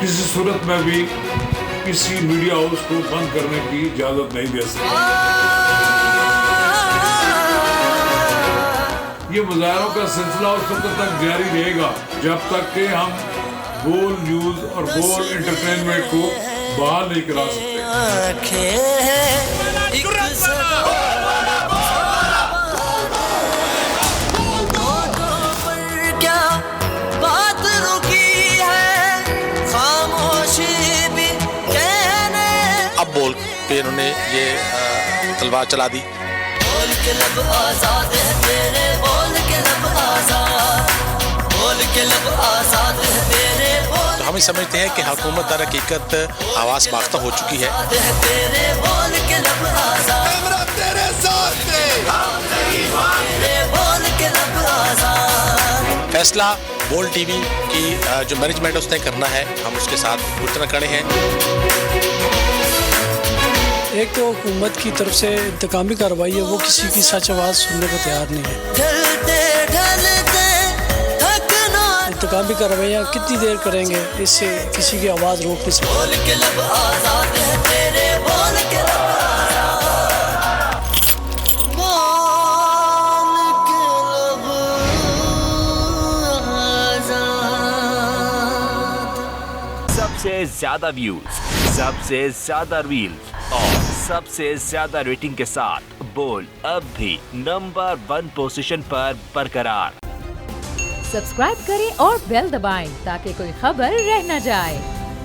किसी सूरत में भी किसी मीडिया हाउस को बंद करने की इजाजत नहीं दे सकते। ये मुजाहरों का सिलसिला उस वक्त तक जारी रहेगा जब तक कि हम गोल न्यूज और गोल एंटरटेनमेंट को बहाल नहीं करा सकते। अब बोल के इन्होंने ये तलवार चला दी। बोल के लब आजाद है तेरे, बोल के लब आजाद, बोल के लब आजाद है तेरे, बोल। तो हम समझते हैं कि हुकूमत दर हकीकत आवाज बाख्ता हो चुकी है। तेरे बोल के लब आजाद, तेरे साथ तेरे बोल के लब आजाद। फैसला बोल टीवी की जो मैनेजमेंट उसने करना है, हम उसके साथ पूरी खड़े हैं। एक तो हुकूमत की तरफ से इंतकामी कार्रवाई है, वो किसी की सच आवाज़ सुनने को तैयार नहीं है। इंतकामी कार्रवाइयाँ कितनी देर करेंगे, इससे किसी की आवाज़ रोक नहीं सकते। सबसे ज्यादा व्यूज, सबसे ज्यादा रील्स और सबसे ज्यादा रेटिंग के साथ बोल अब भी नंबर 1 पोजीशन पर बरकरार। सब्सक्राइब करें और बेल दबाएं ताकि कोई खबर रह न जाए।